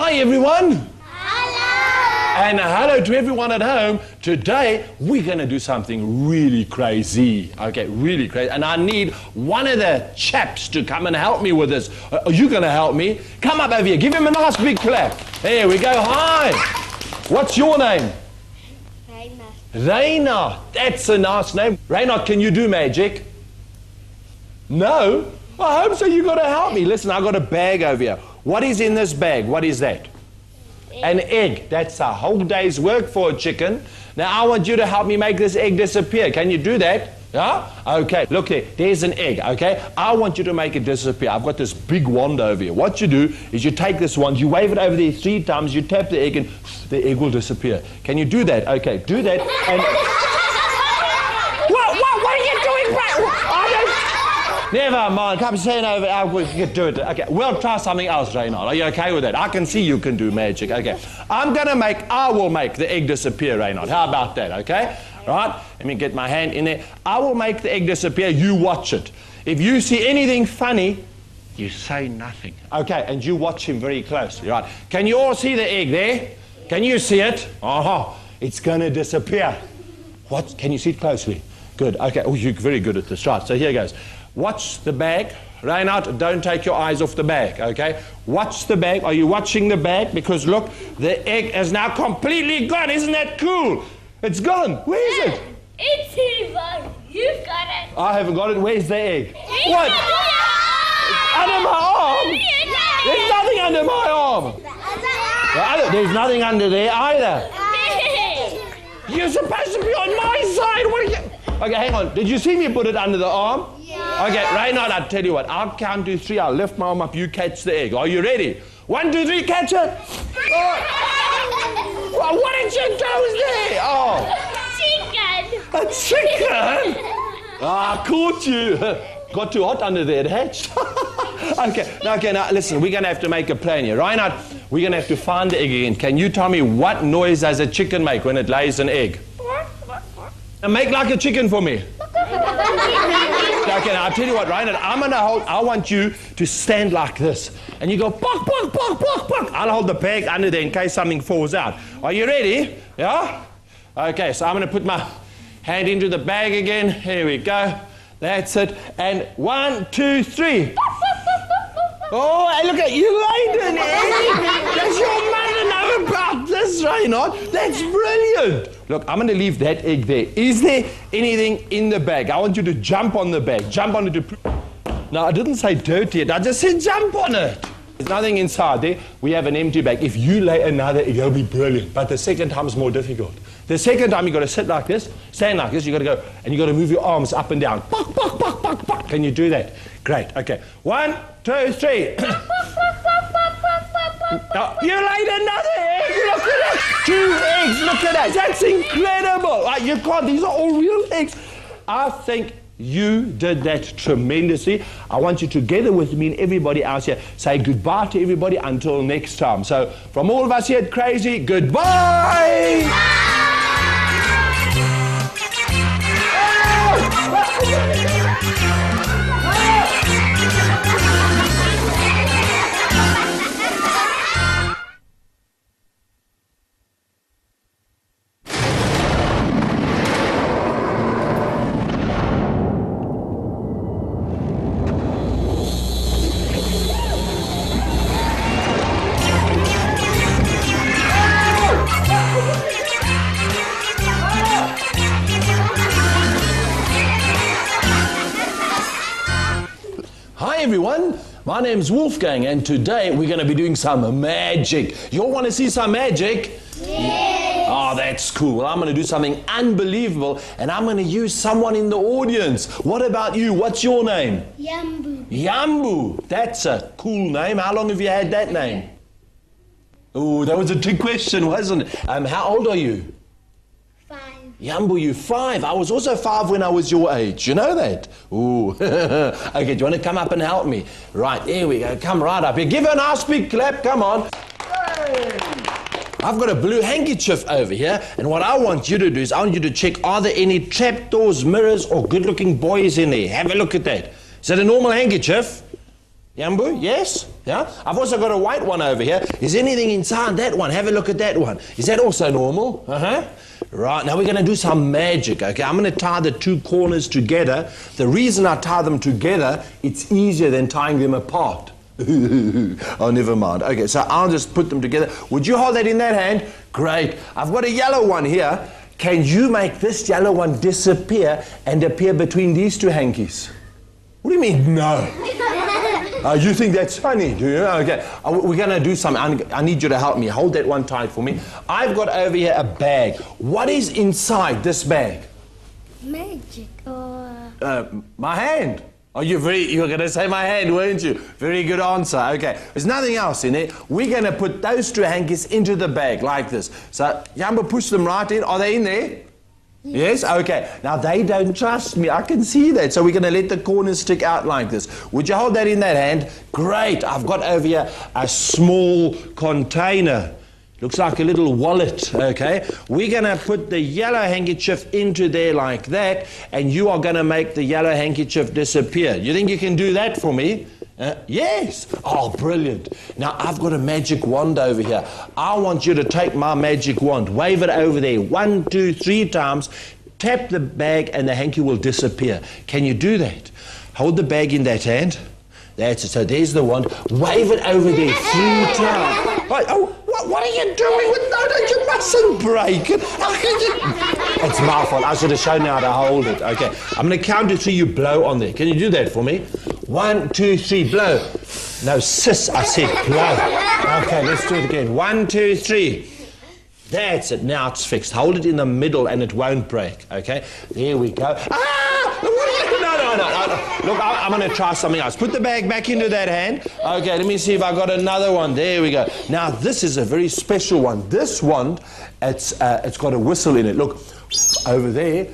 Hi everyone. Hello. And hello to everyone at home. Today we're going to do something really crazy. Okay, really crazy. And I need one of the chaps to come and help me with this. Are you going to help me? Come up over here. Give him a nice big clap. There we go. Hi. What's your name? Reina. That's a nice name. Reina, can you do magic? No? I hope so. You got to help me. Listen, I got a bag over here. What is in this bag? What is that? An egg. That's a whole day's work for a chicken. Now I want you to help me make this egg disappear. Can you do that? Yeah? Okay, look there. There's an egg, okay? I want you to make it disappear. I've got this big wand over here. What you do is you take this wand, you wave it over there 3 times, you tap the egg and the egg will disappear. Can you do that? Okay, do that and... What are you doing? Never mind. Come stand over. We can do it. Okay, we'll try something else, Reynard. Are you okay with that? I can see you can do magic. Okay. I will make the egg disappear, Reynard. How about that, okay? Right? Let me get my hand in there. I will make the egg disappear. You watch it. If you see anything funny, you say nothing. Okay, and you watch him very closely, right? Can you all see the egg there? Can you see it? It's going to disappear. What? Can you see it closely? Good. Okay. Oh, you're very good at this. Right. So here goes. Watch the bag. Reinhard, don't take your eyes off the bag, okay? Watch the bag. Are you watching the bag? Because look, the egg is now completely gone. Isn't that cool? It's gone. Where is it? It's here. You've got it. I haven't got it. Where's the egg? What? Under my arm? There's nothing under my arm. There's nothing under there either. You're supposed to be on my side. What are you... Okay, hang on. Did you see me put it under the arm? Yeah. Okay, Reinhard, I'll tell you what. I'll count to 3. I'll lift my arm up. You catch the egg. Are you ready? 1, 2, 3, catch it. Oh. Well, what did you do there? Oh. Chicken. A chicken? I caught you. Got too hot under there. It hatched. Okay, now listen. We're going to have to make a plan here. Reinhard, we're going to have to find the egg again. Can you tell me what noise does a chicken make when it lays an egg? Now make like a chicken for me. Okay, now I'll tell you what, Reinhard, I want you to stand like this. And you go, bok, bok, bok, bok, bok. I'll hold the bag under there in case something falls out. Are you ready? Yeah? Okay, so I'm going to put my hand into the bag again. Here we go. That's it. And 1, 2, 3. Oh, look at you laid an egg. Does your mother know about this, Reinhard? That's brilliant. Look, I'm going to leave that egg there. Is there anything in the bag? I want you to jump on the bag. Jump on it. No, I didn't say dirty it. I just said jump on it. There's nothing inside there. We have an empty bag. If you lay another egg, it'll be brilliant. But the second time is more difficult. The second time, you've got to sit like this, stand like this. You've got to go, and you've got to move your arms up and down. Bok, bok, bok, bok, bok. Can you do that? Great. Okay. 1, 2, 3. Oh, you laid another egg. Look at that. 2 eggs. Look at that. That's incredible. You can't. These are all real eggs. I think you did that tremendously. I want you together with me and everybody else here say goodbye to everybody until next time. So from all of us here at Craz-e, goodbye. Hi everyone, my name's Wolfgang and today we're going to be doing some magic. You all want to see some magic? Yes. Oh, that's cool. Well, I'm going to do something unbelievable and I'm going to use someone in the audience. What about you? What's your name? Yambu. Yambu. That's a cool name. How long have you had that name? Oh, that was a trick question, wasn't it? How old are you? 5. Yambu, you 5. I was also 5 when I was your age. You know that? Ooh. Okay, do you want to come up and help me? Right, here we go. Come right up here. Give her a nice big clap. Come on. Hey. I've got a blue handkerchief over here, and what I want you to do is I want you to check, are there any trapdoors, mirrors, or good-looking boys in there? Have a look at that. Is that a normal handkerchief? Yambu, yes? Yeah? I've also got a white one over here. Is anything inside that one? Have a look at that one. Is that also normal? Right, now we're going to do some magic, okay? I'm going to tie the two corners together. The reason I tie them together, it's easier than tying them apart. Oh, never mind. Okay, so I'll just put them together. Would you hold that in that hand? Great. I've got a yellow one here. Can you make this yellow one disappear and appear between these two hankies? What do you mean, no? You think that's funny, do you? Okay, we're going to do something. I need you to help me. Hold that one tight for me. I've got over here a bag. What is inside this bag? Magic or... My hand. Oh, you were going to say my hand, weren't you? Very good answer. Okay, there's nothing else in it. We're going to put those two hankies into the bag like this. So, Yamba, push them right in. Are they in there? Yes? Okay. Now, they don't trust me. I can see that. So we're going to let the corners stick out like this. Would you hold that in that hand? Great. I've got over here a small container. Looks like a little wallet, okay? We're going to put the yellow handkerchief into there like that, and you are going to make the yellow handkerchief disappear. You think you can do that for me? Yes. Oh, brilliant. Now, I've got a magic wand over here. I want you to take my magic wand, wave it over there 1, 2, 3 times, tap the bag, and the hanky will disappear. Can you do that? Hold the bag in that hand. That's it. So there's the wand. Wave it over there 3 times. What are you doing with that? You mustn't break it. It's my fault. I should have shown you how to hold it. Okay. I'm going to count to 3. You blow on there. Can you do that for me? 1, 2, 3, blow. No, sis, I said blow. Okay, let's do it again. 1, 2, 3. That's it. Now it's fixed. Hold it in the middle and it won't break. Okay? There we go. No. Look, I'm going to try something else. Put the bag back into that hand. Okay, let me see if I got another one. There we go. Now, this is a very special one. This wand, it's got a whistle in it. Look, over there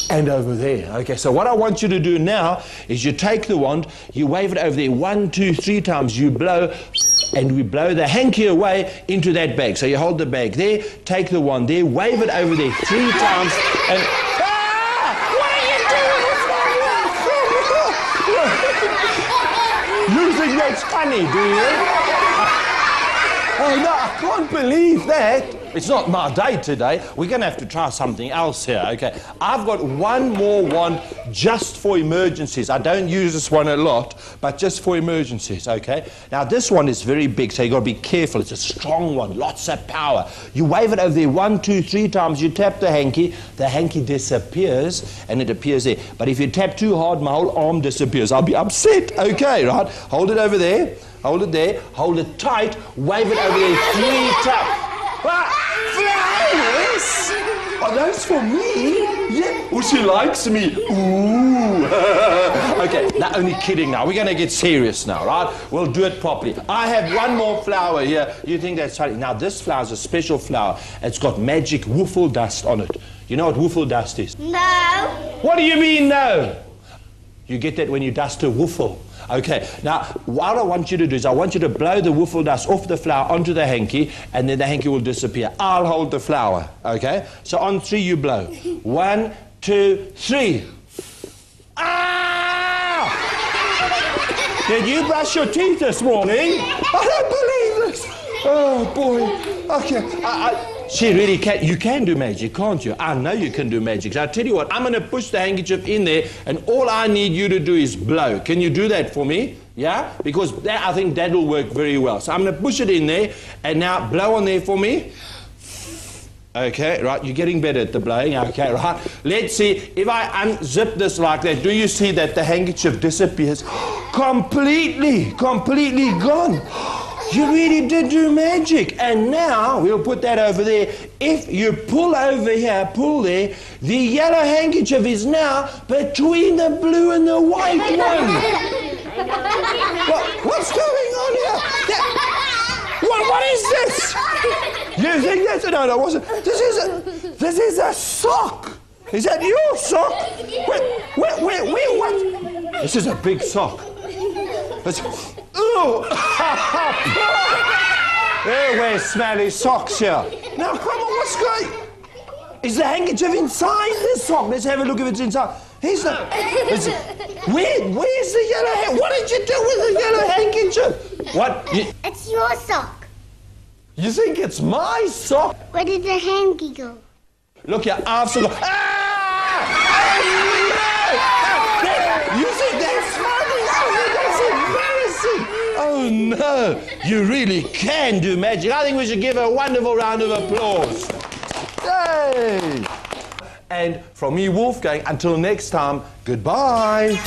and over there. Okay, so what I want you to do now is you take the wand, you wave it over there 1, 2, 3 times, you blow, and we blow the hanky away into that bag. So you hold the bag there, take the wand there, wave it over there 3 times, and... You think that's funny, do you? Oh, no, I can't believe that. It's not my day today. We're going to have to try something else here, okay? I've got one more wand just for emergencies. I don't use this one a lot, but just for emergencies, okay? Now, this one is very big, so you've got to be careful. It's a strong one, lots of power. You wave it over there 1, 2, 3 times. You tap the hanky disappears, and it appears there. But if you tap too hard, my whole arm disappears. I'll be upset, okay, right? Hold it over there. Hold it there. Hold it tight. Wave it over there 3 times. Flowers? Are those for me? Yeah. Oh, she likes me. Ooh. Okay, now only kidding now. We're going to get serious now, right? We'll do it properly. I have one more flower here. You think that's funny? Now, this flower is a special flower. It's got magic woofle dust on it. You know what woofle dust is? No. What do you mean, no? You get that when you dust a woofle. Okay, now what I want you to do is I want you to blow the woofle dust off the flower onto the hanky, and then the hanky will disappear. I'll hold the flower, okay? So on 3 you blow. 1, 2, 3. Ah! Did you brush your teeth this morning? I don't believe this. Oh boy. Okay, she really can. You can do magic, can't you? I know you can do magic. So I'll tell you what, I'm going to push the handkerchief in there, and all I need you to do is blow. Can you do that for me? Yeah? Because I think that will work very well. So I'm going to push it in there, and now blow on there for me. Okay, right, you're getting better at the blowing. Okay, right. Let's see, if I unzip this like that, do you see that the handkerchief disappears? Completely gone. You really did do magic. And now, we'll put that over there. If you pull over here, pull there, the yellow handkerchief is now between the blue and the white one. What's going on here? What is this? You think that's... No, it wasn't. This is a sock. Is that your sock? Wait, what? This is a big sock. Ooh! They wear smelly socks here. Now, come on, what's going... Is the handkerchief inside this sock? Let's have a look if it's inside. Here's the... Listen, where's the yellow hand? What did you do with the yellow handkerchief? What? It's your sock. You think it's my sock? Where did the hanky go? Look here, I've still got... Ah! You think that's funny? Oh, that's embarrassing. Oh, no. You really can do magic. I think we should give her a wonderful round of applause. Yay! And from me, Wolfgang, until next time, goodbye.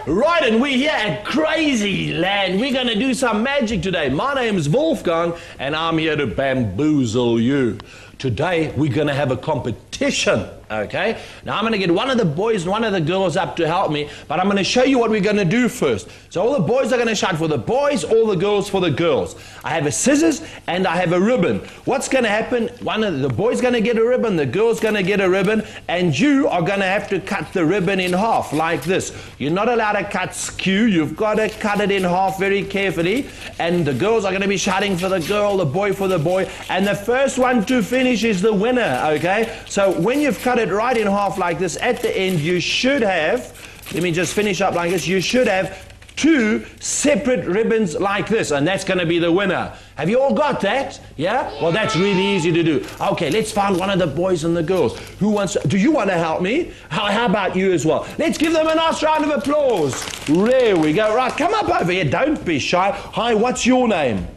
Right, and we're here at Crazy Land. We're going to do some magic today. My name is Wolfgang, and I'm here to bamboozle you. Today, we're going to have a competition, okay? Now, I'm going to get one of the boys and one of the girls up to help me, but I'm going to show you what we're going to do first. So all the boys are going to shout for the boys, all the girls for the girls. I have a scissors and I have a ribbon. What's going to happen? One of the boys going to get a ribbon, the girl's going to get a ribbon, and you are going to have to cut the ribbon in half like this. You're not allowed to cut skew. You've got to cut it in half very carefully, and the girls are going to be shouting for the girl, the boy for the boy, and the first one to finish is the winner, okay? So when you've cut it right in half like this, at the end you should have, let me just finish up like this, you should have 2 separate ribbons like this, and that's going to be the winner. Have you all got that? Yeah? Well, that's really easy to do. Okay, let's find one of the boys and the girls. Who wants to, do you want to help me? How about you as well? Let's give them a nice round of applause. There we go. Right, come up over here. Don't be shy. Hi, what's your name?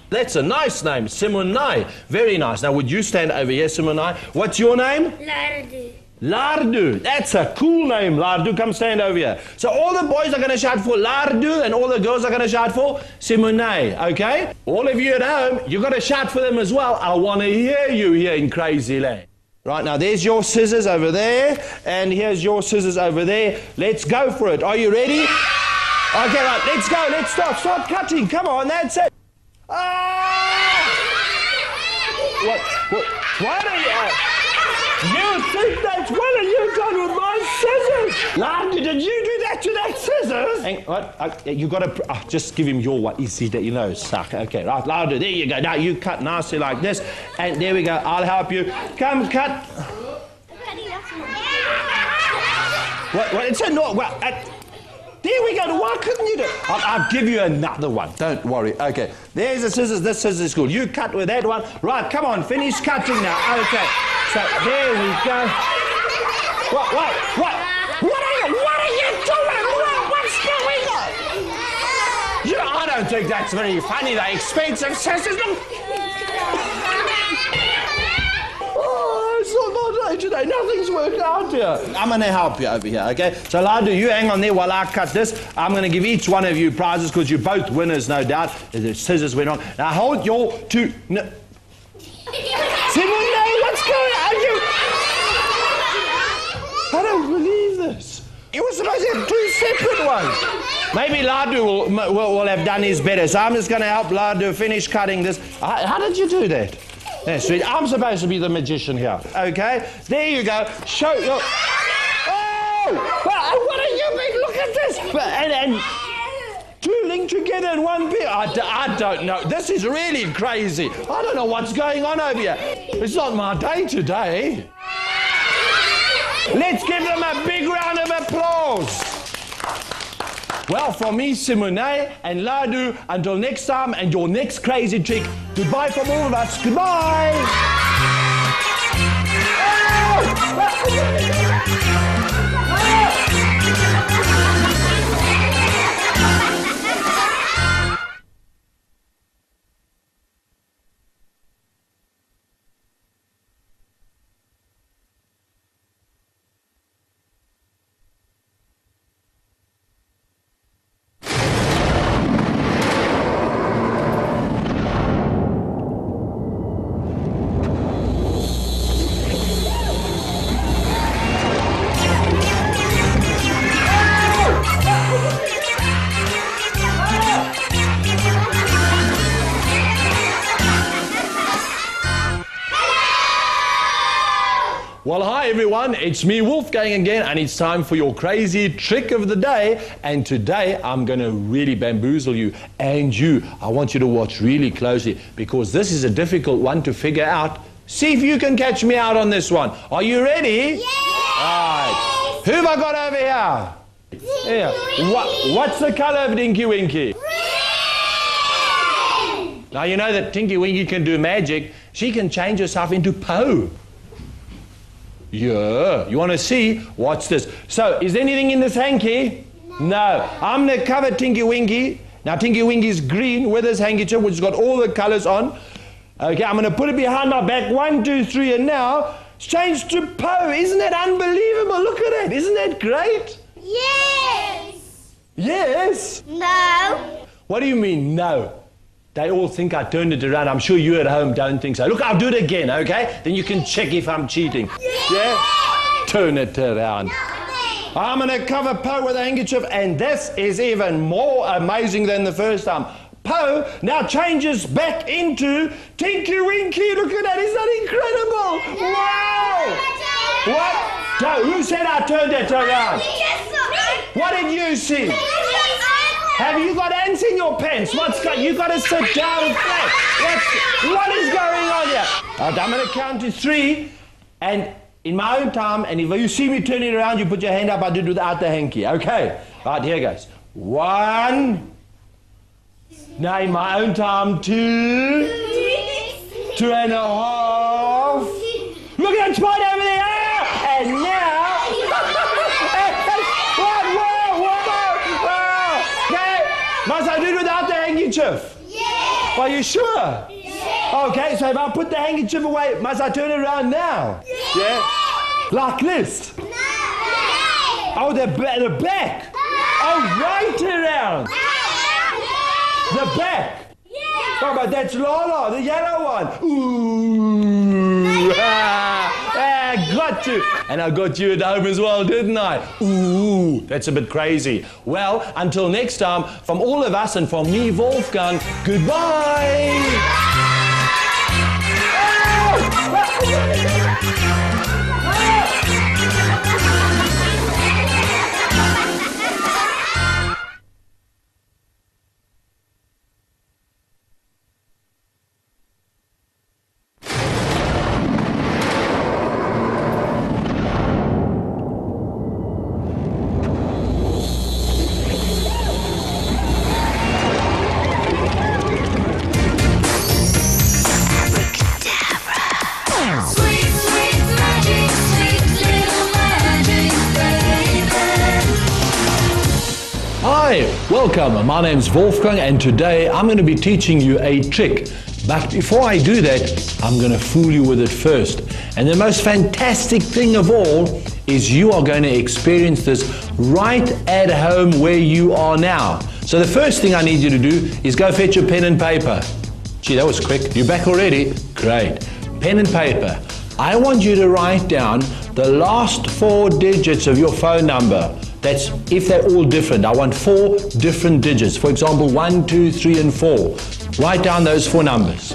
That's a nice name, Simonai. Very nice. Now, would you stand over here, Simonai? What's your name? Lardu. Lardu. That's a cool name, Lardu. Come stand over here. So all the boys are going to shout for Lardu, and all the girls are going to shout for Simonai, okay? All of you at home, you've got to shout for them as well. I want to hear you here in Crazy Land. Right, now there's your scissors over there, and here's your scissors over there. Let's go for it. Are you ready? Okay, right, let's go. Let's start cutting. Come on, that's it. Ah! What are you... You think that's what have you done with my scissors? Lardy, did you do that to that scissors? Hang, what? You got to... just give him your one. You see that, you know, suck. Okay, right, Lardy, there you go. Now you cut nicely like this. And there we go. I'll help you. Come, cut. What? It's a... No, well, there we go. Why couldn't you do it? I'll give you another one. Don't worry. Okay. There's the scissors. This scissors is good. You cut with that one. Right. Come on. Finish cutting now. Okay. So there we go. What are you doing? What's going on? You know, I don't think that's very funny. They're expensive scissors. It's not my day today. Nothing's worked out here. I'm going to help you over here, okay? So, Lardu, you hang on there while I cut this. I'm going to give each one of you prizes because you're both winners, no doubt. The scissors went on. Now, hold your two... No. Simon, no, what's going on? I don't believe this. You were supposed to have 2 separate ones. Maybe Lardu will have done his better. So I'm just going to help Lardu finish cutting this. How did you do that? That's sweet. I'm supposed to be the magician here. Okay? There you go. Show your... Oh! Well, what are you being? Look at this! And 2 linked together in one bit. I don't know. This is really crazy. I don't know what's going on over here. It's not my day today. Let's give them a big round of applause. Well, from me, Simone and Lardu, until next time and your next crazy trick, goodbye from all of us. Goodbye! Well, hi everyone, it's me Wolfgang again, and it's time for your crazy trick of the day. And today I'm going to really bamboozle you and you. I want you to watch really closely because this is a difficult one to figure out. See if you can catch me out on this one. Are you ready? Yes! All right. Who have I got over here? Here. What's the colour of Dinky Winky? Red! Now you know that Tinky Winky can do magic. She can change herself into Po. Yeah, you want to see? Watch this. So, is there anything in this hanky? No. I'm going to cover Tinky Winky. Now, Tinky Winky's green with his handkerchief, which has got all the colours on. Okay, I'm going to put it behind my back. 1, 2, 3, and now it's changed to Po. Isn't that unbelievable? Look at that. Isn't that great? Yes! Yes? No. What do you mean, no? They all think I turned it around. I'm sure you at home don't think so. Look, I'll do it again, okay? Then you can check if I'm cheating. Yeah? Turn it around. I'm going to cover Po with a handkerchief, and this is even more amazing than the first time. Po now changes back into Tinky Winky. Look at that. Isn't that incredible? Wow! What? So, who said I turned it around? What did you see? Have you got ants in your pants? You got to sit down flat. What is going on here? I'm going to count to 3, and in my own time, and if you see me turning around, you put your hand up. I did it without the hanky. Okay. Right, here goes. 1. Now in my own time, 2. 2.5. Look at that spot over there. And now. Must I do it without the handkerchief? Yes! Are you sure? Yes! Okay, so if I put the handkerchief away, must I turn it around now? Yes! Yeah? Like this? No! Oh, the back? Oh, right around! The back? Yes! Oh, but that's Lola, the yellow one. Ooh! I got you. And I got you at home as well, didn't I? Ooh, that's a bit crazy. Well, until next time, from all of us and from me, Wolfgang, goodbye. Hi, welcome. My name's Wolfgang, and today I'm going to be teaching you a trick. But before I do that, I'm going to fool you with it first. And the most fantastic thing of all is you are going to experience this right at home where you are now. So the first thing I need you to do is go fetch your pen and paper. Gee, that was quick. You back already? Great. Pen and paper. I want you to write down the last 4 digits of your phone number. That's if they're all different. I want 4 different digits. For example, 1, 2, 3, and 4. Write down those 4 numbers.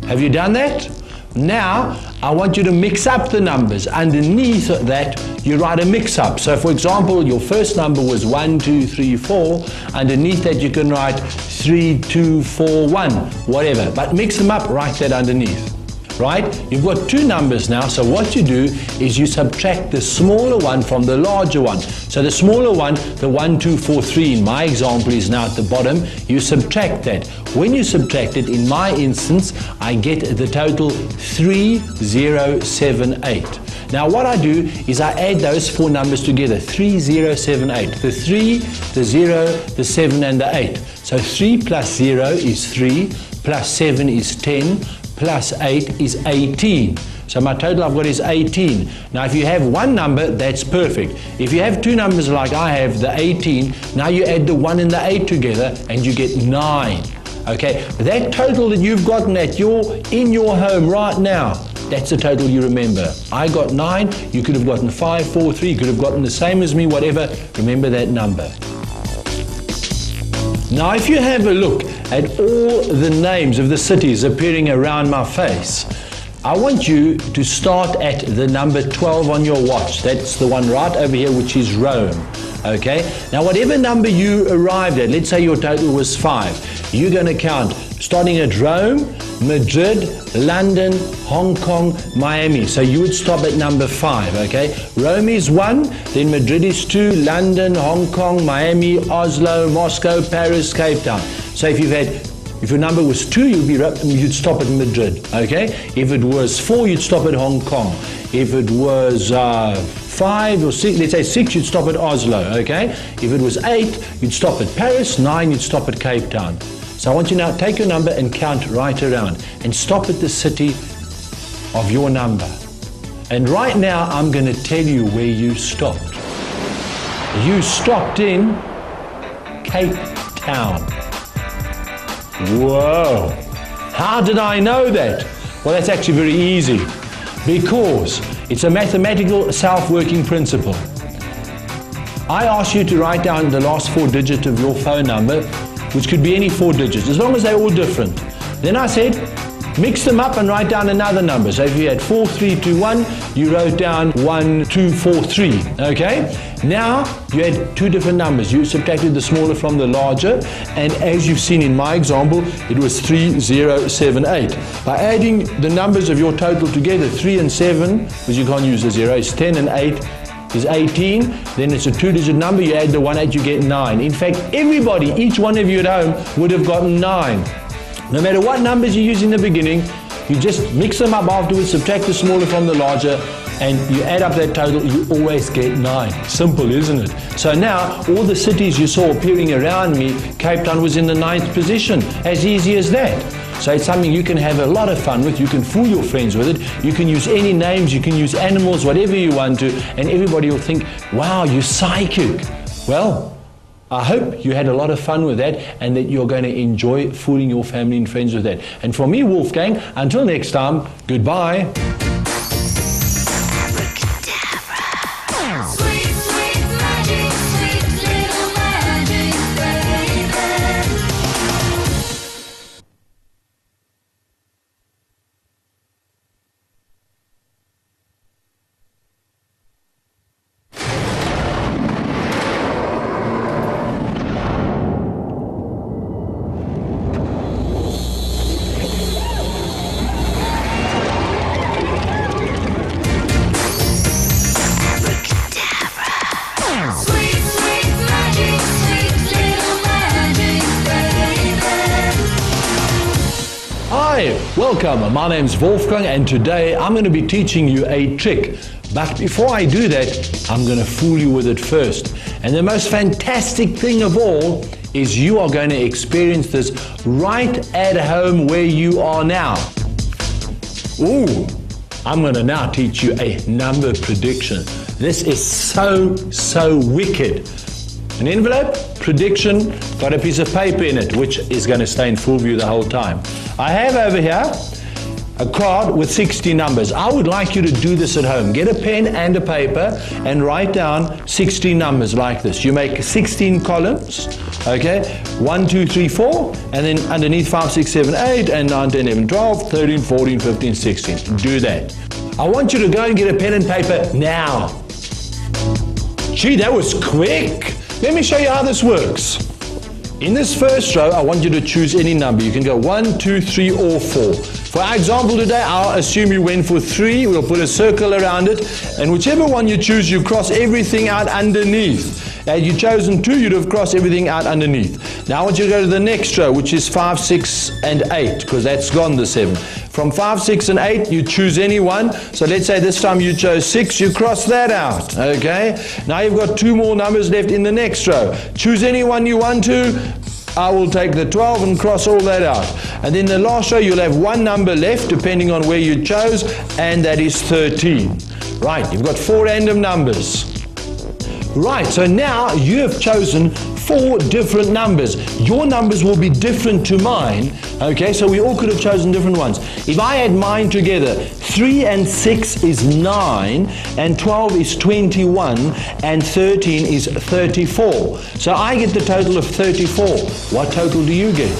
Have you done that? Now, I want you to mix up the numbers. Underneath that, you write a mix-up. So, for example, your first number was 1, 2, 3, 4. Underneath that, you can write 3, 2, 4, 1, whatever. But mix them up, write that underneath. Right? You've got 2 numbers now, so what you do is you subtract the smaller one from the larger one. So the smaller one, the 1, 2, 4, 3 in my example is now at the bottom. You subtract that. When you subtract it, in my instance, I get the total 3078. Now what I do is I add those 4 numbers together, 3078. The 3, the 0, the 7 and the 8. So 3 plus 0 is 3, plus 7 is 10, plus 8 is 18. So my total I've got is 18. Now if you have one number, that's perfect. If you have 2 numbers like I have, the 18, now you add the 1 and the 8 together and you get 9. Okay, that total that you've gotten in your home right now, that's the total you remember. I got 9, you could have gotten 5, 4, 3, you could have gotten the same as me, whatever. Remember that number. Now if you have a look at all the names of the cities appearing around my face, I want you to start at the number 12 on your watch. That's the one right over here, which is Rome. Okay? Now, whatever number you arrived at, let's say your total was 5, you're going to count starting at Rome, Madrid, London, Hong Kong, Miami. So you would stop at number 5, okay? Rome is 1, then Madrid is 2, London, Hong Kong, Miami, Oslo, Moscow, Paris, Cape Town. So if your number was 2, you'd stop at Madrid, okay? If it was 4, you'd stop at Hong Kong. If it was 5 or 6, let's say 6, you'd stop at Oslo, okay? If it was 8, you'd stop at Paris. 9, you'd stop at Cape Town. So I want you now to take your number and count right around and stop at the city of your number. And right now, I'm going to tell you where you stopped. You stopped in Cape Town. Whoa! How did I know that? Well, that's actually very easy, because it's a mathematical self-working principle. I asked you to write down the last 4 digits of your phone number, which could be any 4 digits, as long as they're all different. Then I said, mix them up and write down another number. So if you had 4321, you wrote down 1243, okay? Now, you had 2 different numbers. You subtracted the smaller from the larger, and as you've seen in my example, it was 3078. By adding the numbers of your total together, 3 and 7, because you can't use a 0, is 10 and 8, is 18, then it's a 2-digit number, you add the 1 8, you get 9. In fact, everybody, each one of you at home would have gotten 9. No matter what numbers you use in the beginning, you just mix them up afterwards, subtract the smaller from the larger, and you add up that total, you always get 9. Simple, isn't it? So now, all the cities you saw appearing around me, Cape Town was in the 9th position. As easy as that. So it's something you can have a lot of fun with. You can fool your friends with it. You can use any names, you can use animals, whatever you want to, and everybody will think, wow, you're psychic. Well, I hope you had a lot of fun with that and that you're going to enjoy fooling your family and friends with that. And from me, Wolfgang, until next time, goodbye. Hi, welcome. My name's Wolfgang, and today I'm going to be teaching you a trick. But before I do that, I'm going to fool you with it first. And the most fantastic thing of all is you are going to experience this right at home where you are now. Ooh, I'm going to now teach you a number prediction. This is so wicked. An envelope, prediction, got a piece of paper in it, which is going to stay in full view the whole time. I have over here a card with 60 numbers. I would like you to do this at home. Get a pen and a paper and write down 60 numbers like this. You make 16 columns, okay? 1, 2, 3, 4, and then underneath 5, 6, 7, 8, and 9, 10, 11, 12, 13, 14, 15, 16. Do that. I want you to go and get a pen and paper now. Gee, that was quick. Let me show you how this works. In this first row, I want you to choose any number. You can go 1, 2, 3, or 4. For our example today, I'll assume you went for 3. We'll put a circle around it, and whichever one you choose, you cross everything out underneath. Had you chosen 2, you'd have crossed everything out underneath. Now I want you to go to the next row, which is 5, 6, and 8, because that's gone, the 7. From 5, 6, and 8, you choose any one. So let's say this time you chose 6, you cross that out, okay? Now you've got 2 more numbers left in the next row. Choose any one you want to. I will take the 12 and cross all that out. And then the last row, you'll have 1 number left, depending on where you chose, and that is 13. Right, you've got 4 random numbers. Right, so now you have chosen 4 different numbers. Your numbers will be different to mine, okay? So we all could have chosen different ones. If I add mine together, 3 and 6 is 9, and 12 is 21, and 13 is 34. So I get the total of 34. What total do you get?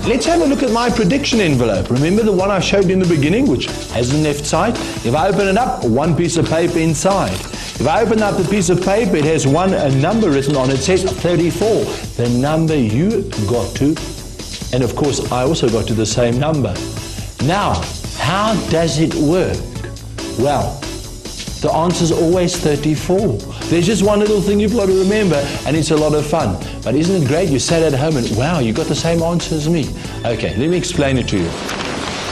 let's have a look at my prediction envelope. Remember the one I showed you in the beginning, which has the left side? If I open it up, one piece of paper inside. If I open up the piece of paper, it has a number written on it. It says 34, the number you got to. And of course, I also got to the same number. Now, how does it work? Well, the answer is always 34. There's just one little thing you've got to remember, and it's a lot of fun. But isn't it great? You sat at home and wow, you got the same answer as me. Okay, let me explain it to you.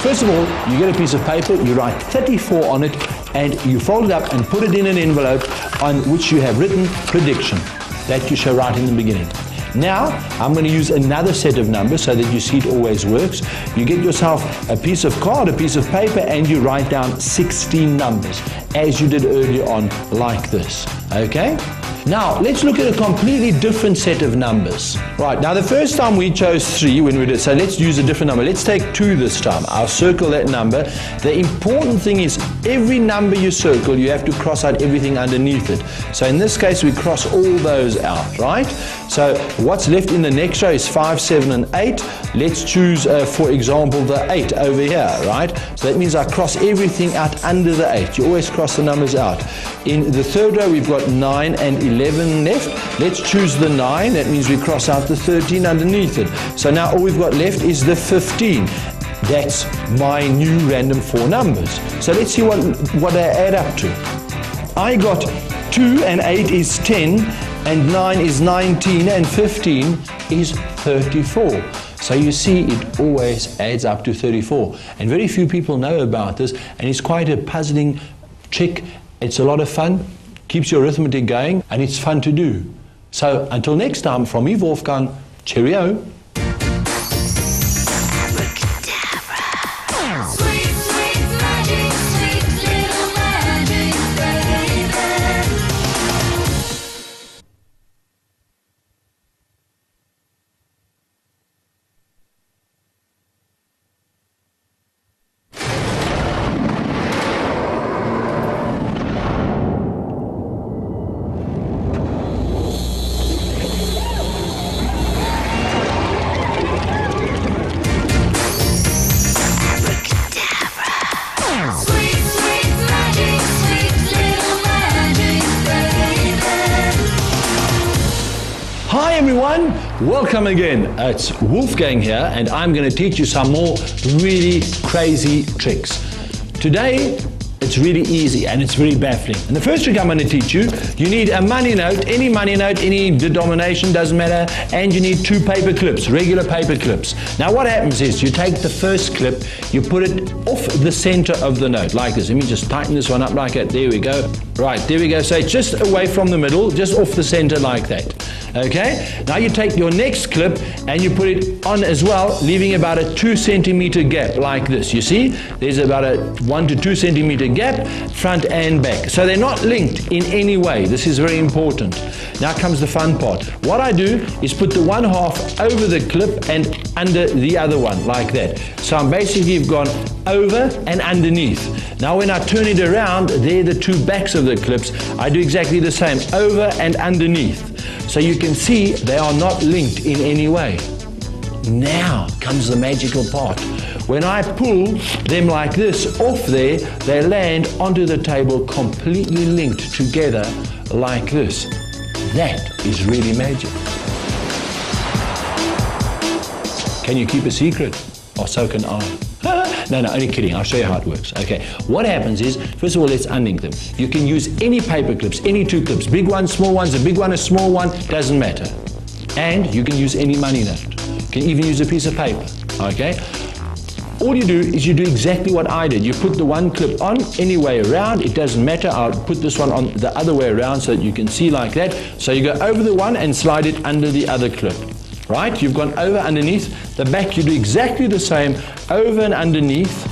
First of all, you get a piece of paper, you write 34 on it, and you fold it up and put it in an envelope on which you have written prediction. That you shall write in the beginning. Now, I'm going to use another set of numbers so that you see it always works. You get yourself a piece of card, a piece of paper, and you write down 16 numbers, as you did earlier on, like this. Okay? Now, let's look at a completely different set of numbers. Right, now the first time we chose 3 when we did, so let's use a different number. Let's take 2 this time. I'll circle that number. The important thing is every number you circle, you have to cross out everything underneath it. So in this case, we cross all those out, right? So what's left in the next row is 5, 7, and 8. Let's choose, for example, the 8 over here, right? So that means I cross everything out under the 8. You always cross the numbers out. In the third row, we've got 9 and 11 left. Let's choose the 9. That means we cross out the 13 underneath it. So now all we've got left is the 15. That's my new random 4 numbers. So let's see what they add up to. I got 2 and 8 is 10, and 9 is 19, and 15 is 34. So you see, it always adds up to 34. And very few people know about this, and it's quite a puzzling trick. It's a lot of fun, keeps your arithmetic going, and it's fun to do. So until next time, from me, Wolfgang, cheerio. Hi everyone, welcome again. It's Wolfgang here, and I'm going to teach you some more really crazy tricks. Today, it's really easy and it's very baffling. And the first trick I'm going to teach you, you need a money note, any denomination, doesn't matter, and you need 2 paper clips, regular paper clips. Now what happens is you take the first clip, you put it off the center of the note, like this. Let me just tighten this one up like that. There we go. Right, there we go. So it's just away from the middle, just off the center like that. Okay, now you take your next clip and you put it on as well, leaving about a 2 centimeter gap like this. You see, there's about a 1 to 2 centimeter gap, front and back. So they're not linked in any way. This is very important. Now comes the fun part. What I do is put the one half over the clip and under the other one, like that. So I'm basically gone over and underneath. Now when I turn it around, they're the 2 backs of the clips. I do exactly the same, over and underneath. So you can see they are not linked in any way. Now comes the magical part. When I pull them like this off there, they land onto the table completely linked together like this. That is really magic. Can you keep a secret? Or so can I. No, only kidding. I'll show you how it works. Okay, what happens is, first of all, let's unlink them. You can use any paper clips, any 2 clips, big ones, small ones, a big one, a small one, doesn't matter. And you can use any money note. You can even use a piece of paper, okay? All you do is you do exactly what I did. You put the one clip on any way around, it doesn't matter. I'll put this one on the other way around so that you can see like that. So you go over the one and slide it under the other clip. Right? You've gone over underneath. The back you do exactly the same, over and underneath,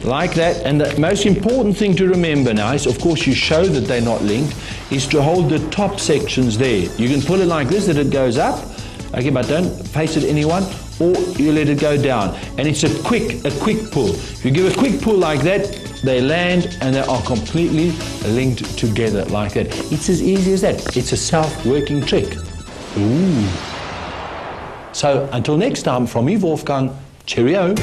like that. And the most important thing to remember now is, of course, you show that they're not linked, is to hold the top sections there. You can pull it like this, that it goes up, okay, but don't face it anyone, or you let it go down. And it's a quick pull. If you give a quick pull like that, they land and they are completely linked together like that. It's as easy as that. It's a self-working trick. Ooh. So until next time, from me, Wolfgang, cheerio.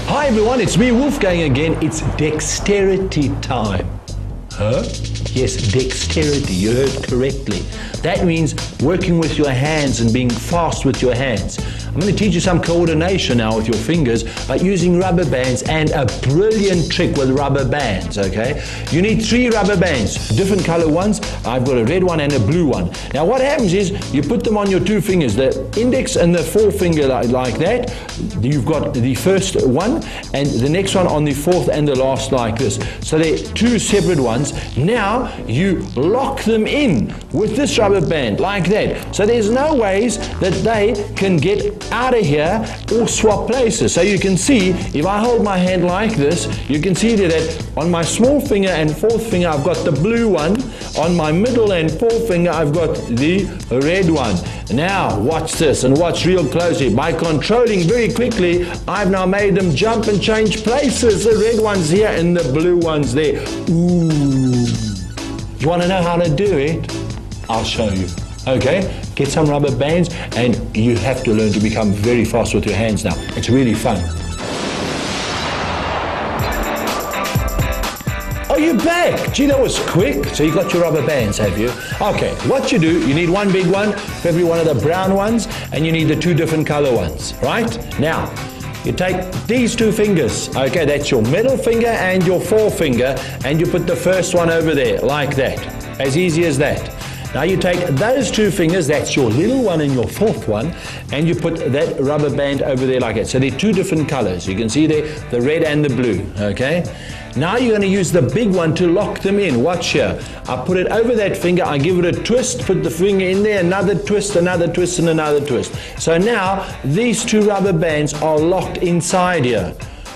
Hi everyone, it's me Wolfgang again. It's dexterity time. Huh? Yes, dexterity, you heard correctly. That means working with your hands and being fast with your hands. I'm going to teach you some coordination now with your fingers by using rubber bands and a brilliant trick with rubber bands, okay? You need 3 rubber bands, different color ones. I've got a red one and a blue one. Now what happens is you put them on your 2 fingers, the index and the forefinger like that. You've got the first one and the next one on the 4th and the last like this. So they're 2 separate ones. Now you lock them in with this rubber band like that. So there's no ways that they can get out of here or swap places. So you can see, if I hold my hand like this, you can see that on my small finger and 4th finger I've got the blue one. On my middle and 4th finger I've got the red one. Now watch this and watch real closely. By controlling very quickly, I've now made them jump and change places. The red one's here and the blue one's there. Ooh. You want to know how to do it? I'll show you. Okay? Get some rubber bands and you have to learn to become very fast with your hands now. It's really fun. Oh, you're back. Gee, that was quick. So you got your rubber bands, have you? Okay, what you do, you need one big one for every one of the brown ones and you need the 2 different color ones, right? Now, you take these 2 fingers, okay, that's your middle finger and your forefinger, and you put the first one over there, like that. As easy as that. Now you take those 2 fingers, that's your little one and your 4th one, and you put that rubber band over there like that. So they're 2 different colors. You can see there, the red and the blue, okay? Now you're going to use the big one to lock them in. Watch here. I put it over that finger, I give it a twist, put the finger in there, another twist, and another twist. So now these 2 rubber bands are locked inside here.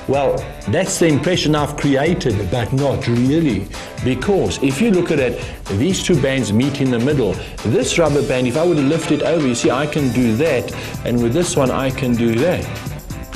Well, that's the impression I've created, but not really. Because if you look at it, these 2 bands meet in the middle. This rubber band, if I were to lift it over, you see I can do that, and with this one I can do that.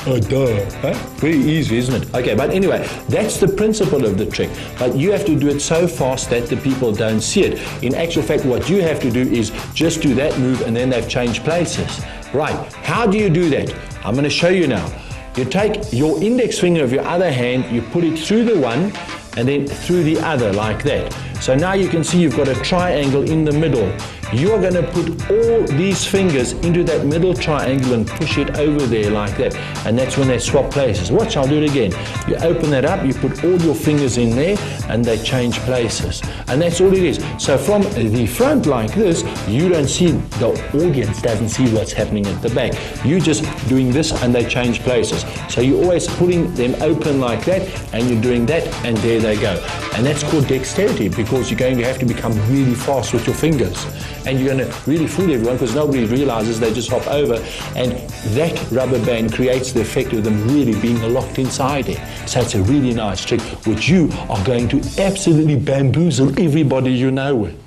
Oh, duh. Huh? Very easy, isn't it? Okay, but anyway, that's the principle of the trick. But you have to do it so fast that the people don't see it. In actual fact, what you have to do is just do that move and then they've changed places. Right, how do you do that? I'm going to show you now. You take your index finger of your other hand, you put it through the one and then through the other like that. So now you can see you've got a triangle in the middle. You are going to put all these fingers into that middle triangle and push it over there like that. And that's when they swap places. Watch, I'll do it again. You open that up, you put all your fingers in there and they change places. And that's all it is. So from the front like this, you don't see, the audience doesn't see what's happening at the back. You're just doing this and they change places. So you're always putting them open like that and you're doing that and there they go. And that's called dexterity because you're going to have to become really fast with your fingers. And you're going to really fool everyone because nobody realizes they just hop over, and that rubber band creates the effect of them really being locked inside it. So it's a really nice trick which you are going to absolutely bamboozle everybody you know with.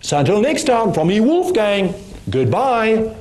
So until next time, from me Wolfgang, goodbye.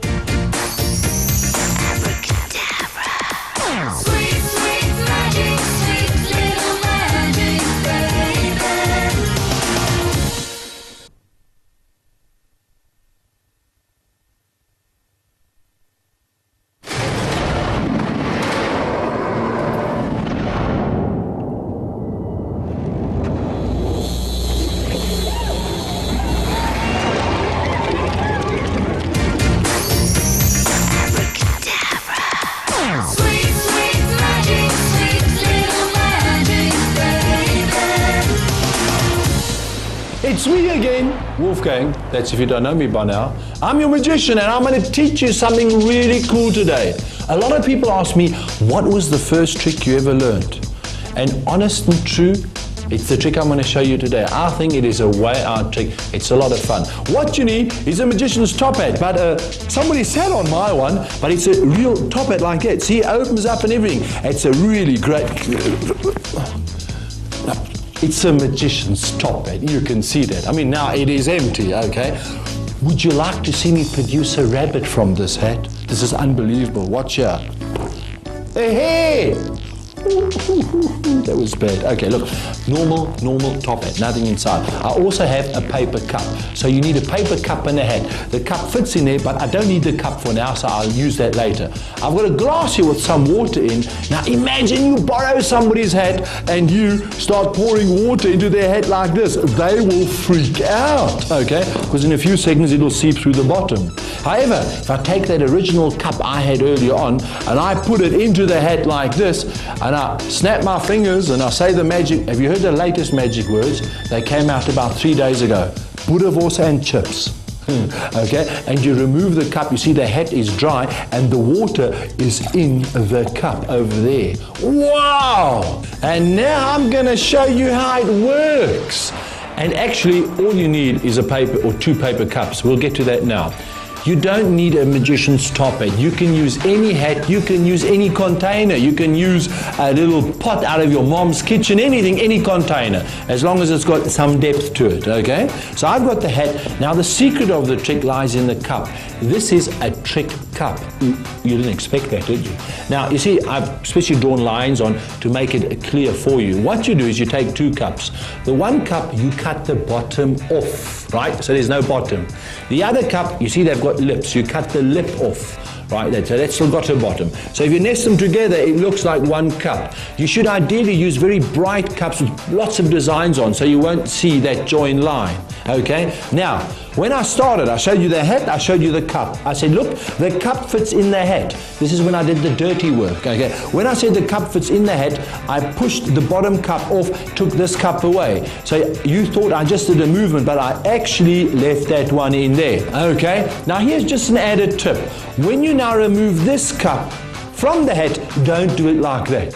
It's me again, Wolfgang. That's if you don't know me by now. I'm your magician and I'm going to teach you something really cool today. A lot of people ask me, what was the first trick you ever learned? And honest and true, it's the trick I'm going to show you today. I think it is a way out trick. It's a lot of fun. What you need is a magician's top hat. But somebody sat on my one, but it's a real top hat like that. See, it opens up and everything. It's a really great... It's a magician's top hat. You can see that. I mean, now it is empty, okay? Would you like to see me produce a rabbit from this hat? This is unbelievable. Watch here. Hey! That was bad. Okay, look, normal top hat, nothing inside. I also have a paper cup. So you need a paper cup and a hat. The cup fits in there, but I don't need the cup for now, so I'll use that later. I've got a glass here with some water in. Now imagine you borrow somebody's hat and you start pouring water into their hat like this. They will freak out, okay? Because in a few seconds it'll seep through the bottom. However, if I take that original cup I had earlier on and I put it into the hat like this, and I snap my fingers and I say the magic. Have you heard the latest magic words? They came out about 3 days ago. Boerewors and chips. Okay, and you remove the cup. You see the hat is dry and the water is in the cup over there. Wow! And now I'm going to show you how it works. And actually, all you need is a paper or 2 paper cups. We'll get to that now. You don't need a magician's top hat. You can use any hat, you can use any container, you can use a little pot out of your mom's kitchen, anything, any container, as long as it's got some depth to it, okay? So I've got the hat. Now the secret of the trick lies in the cup. This is a trick cup. You didn't expect that, did you? Now, you see, I've especially drawn lines on to make it clear for you. What you do is you take 2 cups. The one cup, you cut the bottom off, right? So there's no bottom. The other cup, you see they've got lips. You cut the lip off, right? So that's still got a bottom. So if you nest them together, it looks like one cup. You should ideally use very bright cups with lots of designs on so you won't see that joined line, okay? Now, when I started, I showed you the hat, I showed you the cup. I said, look, the cup fits in the hat. This is when I did the dirty work, okay? When I said the cup fits in the hat, I pushed the bottom cup off, took this cup away. So you thought I just did a movement, but I actually left that one in there, okay? Now here's just an added tip. When you now remove this cup from the hat, don't do it like that.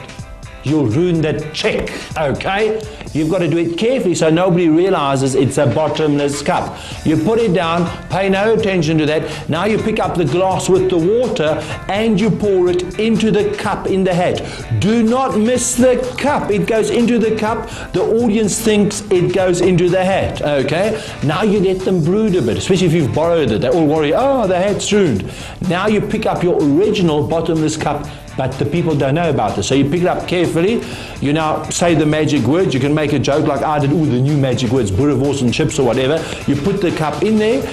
You'll ruin the trick, okay? You've got to do it carefully so nobody realizes it's a bottomless cup. You put it down, pay no attention to that. Now you pick up the glass with the water and you pour it into the cup in the hat. Do not miss the cup. It goes into the cup. The audience thinks it goes into the hat, okay? Now you let them brood a bit, especially if you've borrowed it. They all worry, oh, the hat's ruined. Now you pick up your original bottomless cup, but the people don't know about this. So you pick it up carefully. You now say the magic words. You can make a joke like I did, ooh, the new magic words, boerewors and chips or whatever. You put the cup in there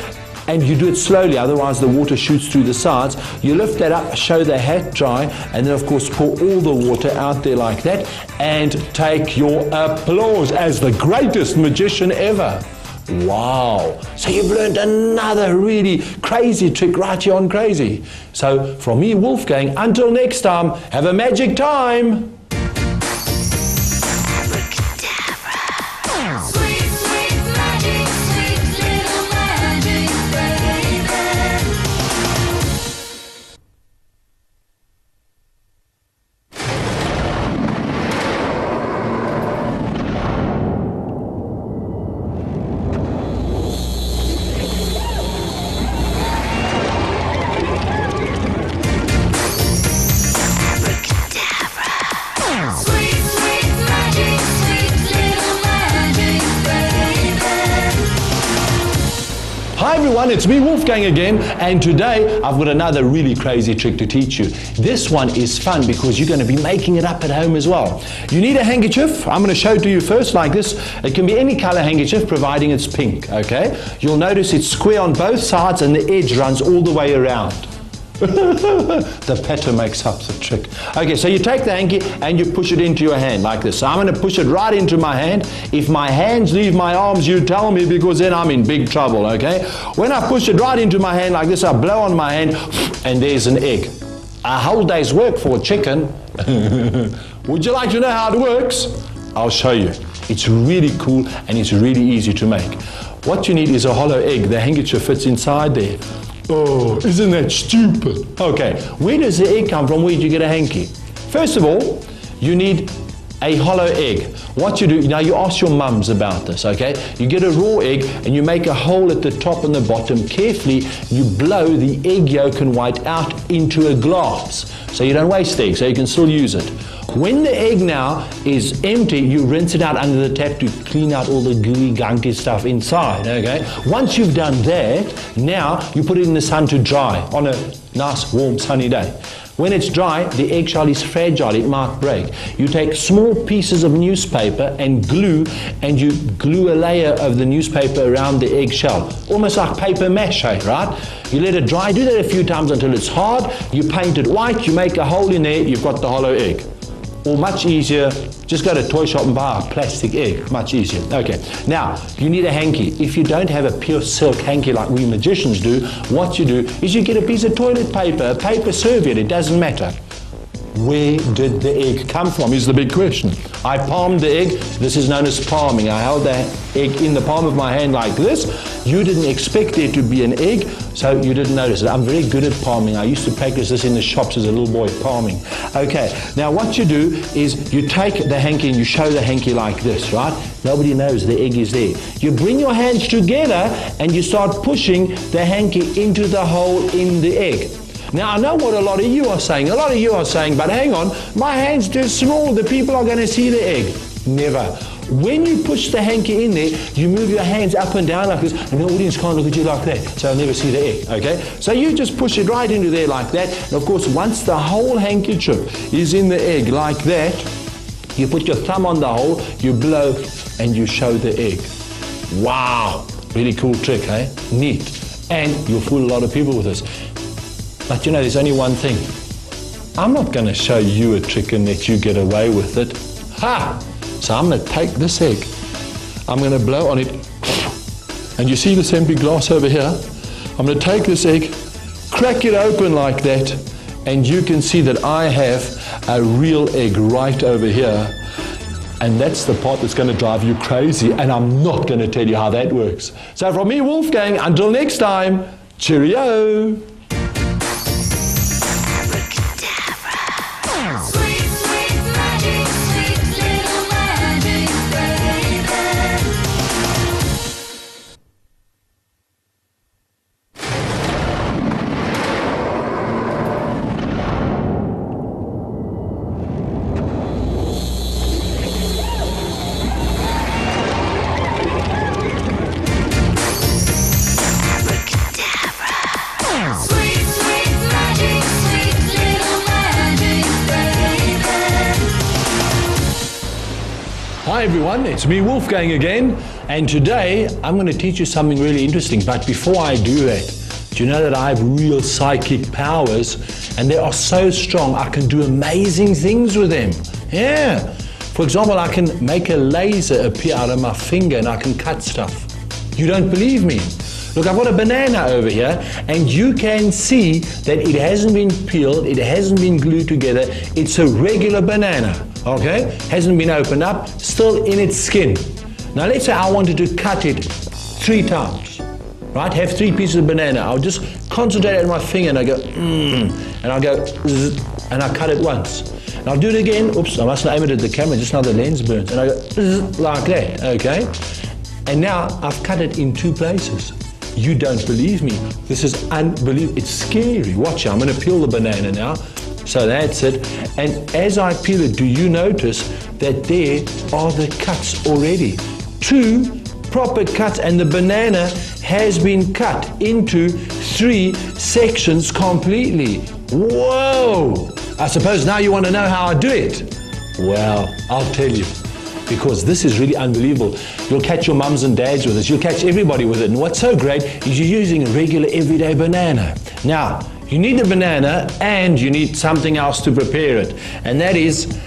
and you do it slowly, otherwise the water shoots through the sides. You lift that up, show the hat dry, and then of course pour all the water out there like that and take your applause as the greatest magician ever. Wow! So you've learned another really crazy trick right here on Craz-e. So from me, Wolfgang, until next time, have a magic time! Hi everyone, it's me Wolfgang again, and today I've got another really crazy trick to teach you. This one is fun because you're going to be making it up at home as well. You need a handkerchief. I'm going to show it to you first like this. It can be any color handkerchief providing it's pink, okay? You'll notice it's square on both sides and the edge runs all the way around. The pattern makes up the trick. Okay, so you take the hanky and you push it into your hand like this. So I'm going to push it right into my hand. If my hands leave my arms, you tell me, because then I'm in big trouble, okay? When I push it right into my hand like this, I blow on my hand and there's an egg. A whole day's work for a chicken. Would you like to know how it works? I'll show you. It's really cool and it's really easy to make. What you need is a hollow egg. The handkerchief fits inside there. Oh, isn't that stupid? Okay, where does the egg come from? Where did you get a hanky? First of all, you need a hollow egg. What you do, now you ask your mums about this, okay? You get a raw egg and you make a hole at the top and the bottom. Carefully, you blow the egg yolk and white out into a glass. So you don't waste the egg, so you can still use it. When the egg now is empty, you rinse it out under the tap to clean out all the gooey, gunky stuff inside, okay? Once you've done that, now you put it in the sun to dry on a nice, warm, sunny day. When it's dry, the eggshell is fragile, it might break. You take small pieces of newspaper and you glue a layer of the newspaper around the eggshell, almost like paper mache, right? You let it dry, do that a few times until it's hard, you paint it white, you make a hole in there, you've got the hollow egg. Or much easier, just go to a toy shop and buy a plastic egg, much easier. Okay, now you need a hanky. If you don't have a pure silk hanky like we magicians do, what you do is you get a piece of toilet paper, a paper serviette, it doesn't matter. Where did the egg come from is the big question. I palmed the egg. This is known as palming. I held the egg in the palm of my hand like this. You didn't expect there to be an egg, so you didn't notice it. I'm very good at palming. I used to practice this in the shops as a little boy, palming. Okay, now what you do is you take the hanky and you show the hanky like this, right? Nobody knows the egg is there. You bring your hands together and you start pushing the hanky into the hole in the egg. Now, I know what a lot of you are saying. A lot of you are saying, but hang on, my hand's too small. The people are going to see the egg. Never. When you push the hanky in there, you move your hands up and down like this, and the audience can't look at you like that, so they'll never see the egg, okay? So you just push it right into there like that, and of course, once the whole handkerchief is in the egg like that, you put your thumb on the hole, you blow, and you show the egg. Wow, really cool trick, eh? Neat. And you'll fool a lot of people with this. But you know, there's only one thing. I'm not going to show you a trick and let you get away with it. Ha! So I'm going to take this egg. I'm going to blow on it. And you see this empty glass over here? I'm going to take this egg, crack it open like that, and you can see that I have a real egg right over here. And that's the part that's going to drive you crazy, and I'm not going to tell you how that works. So from me, Wolfgang, until next time, cheerio! Hi everyone, it's me Wolfgang again, and today I'm going to teach you something really interesting. But before I do that, do you know that I have real psychic powers, and they are so strong I can do amazing things with them? Yeah. For example, I can make a laser appear out of my finger and I can cut stuff. You don't believe me? Look, I've got a banana over here, and you can see that it hasn't been peeled, it hasn't been glued together. It's a regular banana, okay? Hasn't been opened up, still in its skin. Now let's say I wanted to cut it 3 times, right? Have 3 pieces of banana. I'll just concentrate on my finger and I go, and I'll go, zzz, and I cut it once. And I'll do it again. Oops, I mustn't aim it at the camera, just now the lens burns. And I go, zzz, like that, okay? And now I've cut it in 2 places. You don't believe me. This is unbelievable. It's scary. Watch, I'm going to peel the banana now. So that's it. And as I peel it, do you notice that there are the cuts already? 2 proper cuts, and the banana has been cut into 3 sections completely. Whoa! I suppose now you want to know how I do it. Well, I'll tell you. Because this is really unbelievable. You'll catch your mums and dads with this. You'll catch everybody with it. And what's so great is you're using a regular everyday banana. Now, you need the banana and you need something else to prepare it. And that is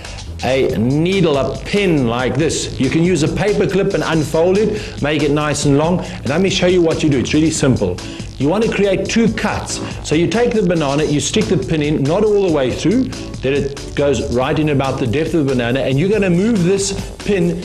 a needle, a pin like this. You can use a paper clip and unfold it, make it nice and long. And let me show you what you do. It's really simple. You want to create 2 cuts. So you take the banana, you stick the pin in, not all the way through, then it goes right in about the depth of the banana, and you're going to move this pin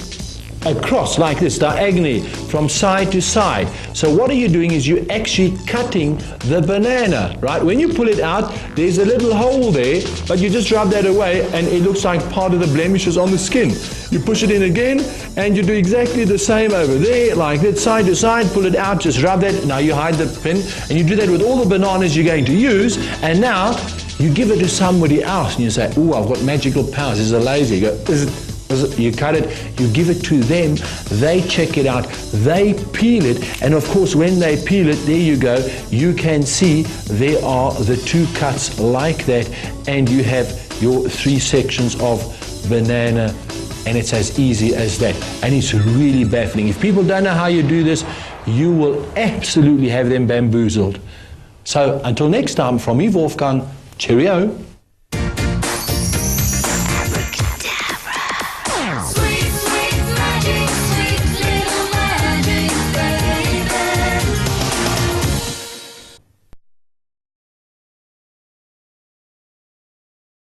across like this, diagonally, from side to side. So what are you doing is you're actually cutting the banana, right? When you pull it out, there's a little hole there, but you just rub that away and it looks like part of the blemishes on the skin. You push it in again and you do exactly the same over there, like that, side to side, pull it out, just rub that. Now you hide the pin and you do that with all the bananas you're going to use, and now you give it to somebody else and you say, oh, I've got magical powers. This is a laser. You go, is it? You cut it, you give it to them, they check it out, they peel it, and of course when they peel it, there you go, you can see there are the 2 cuts like that, and you have your 3 sections of banana, and it's as easy as that. And it's really baffling. If people don't know how you do this, you will absolutely have them bamboozled. So until next time, from me, Wolfgang, cheerio.